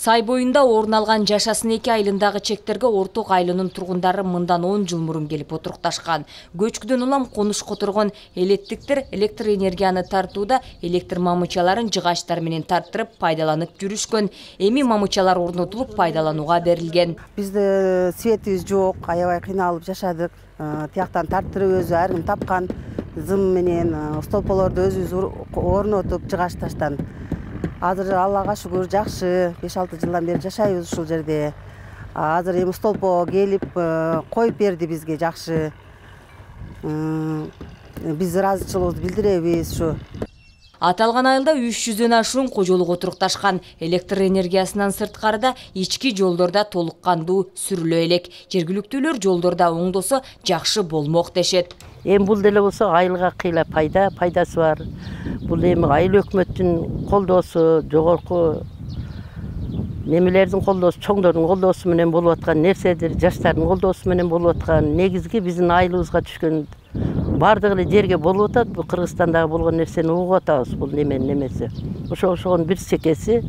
Сай боюнда орун алган жашасын 2 айылындагы чектерге орток айылынын тургундары мындан 10 жыл мурун келип отурукташкан. Көчкүдөн улам конушко турган элеттиктер электр энергияны тартууда электр мамычаларын жыгачтар менен тарттырып пайдаланып жүрүшкөн. Эми мамычалар орнотулуп пайдаланууга берилген. Бизде светибиз жок, аябай кыйналып жашадык. Тияктан тарттырып өзү ар ким тапкан зым менен столполорду өзүбүз орнотуп жыгачташтан. Азыр Аллага шүгүр жакшы, 5-6 жылдан бери жашайбыз ушул жерде. Азыр эми столпо келип коюп берди бизге жакшы. Биз ыраазычылыгыбызды билдиребиз ушу. Аталган айылда 300дөн ашуун кожолук отурукташкан. Электр энергиясынан сырткарыда ички жолдорда толук кандуу сүрүлө элек. Жергиликтүүлөр жолдорда оңдосо жакшы болмок дешет. Эми бул деле болсо айылга кыйла пайдасы бар. Бул эми айыл өкмөттүн колдоосу, жогорку немелердин колдоосу, чоңдордун колдоосу менен болуп аткан нерседир, жаштардын колдоосу менен болуп аткан. Негизги биздин айылыбызга түшкөн бардык эле жерге болуп атат. Бул Кыргызстандагы болгон нерсени угуп атабыз. Бул неменин эмеси. Ошогон бир секеси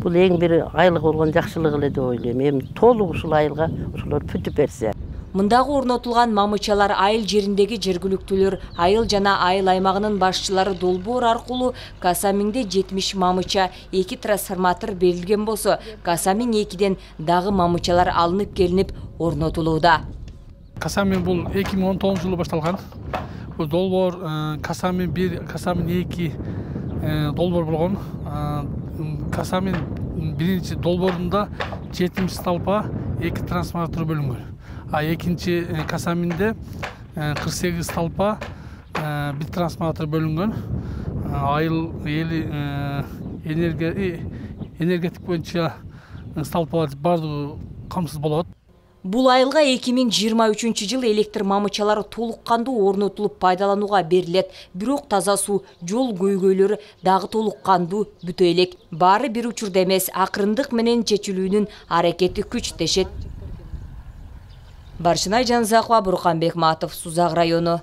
бул эң бир айылга болгон жакшылык эле деп ойлойм. Эми толук ушул айылга ошолор бүтүп берсе. Мындагы орнотулган мамычалар айыл жериндеги жергиликтүүлөр, айыл жана айыл аймагынын башчылары долбоор аркылуу Касамиңде 70 мамыча, 2 трансформатор берилген болсо, Касамиң 2ден дагы мамычалар алынып келинип орнотулууда. Касамиң бул 2019 жылы башталган. Бул долбоор Касамиң 1, Касамиң 2 долбоор болгон. Касамиң биринчи долбоорунда 70 столпа, 2 трансформатор бөлүнгөн. Экинчи Касамиңде 48 столпа, 1 трансформатор бөлүнгөн. Айыл эли энергетик боюнча столпалар бардыгы камсыз болот. Бул айылга 2023 жылы электр мамычалары толук кандуу орнотулуп пайдаланууга берилет. Бирок таза суу, жол көйгөйлөрү дагы толук кандуу бүтө элек. Баары бир учурда эмес, акырындык менен чечилүүнүн аракети күч дешет. Баршынай Жанзакова, Бурканбек Матов, Сузак району.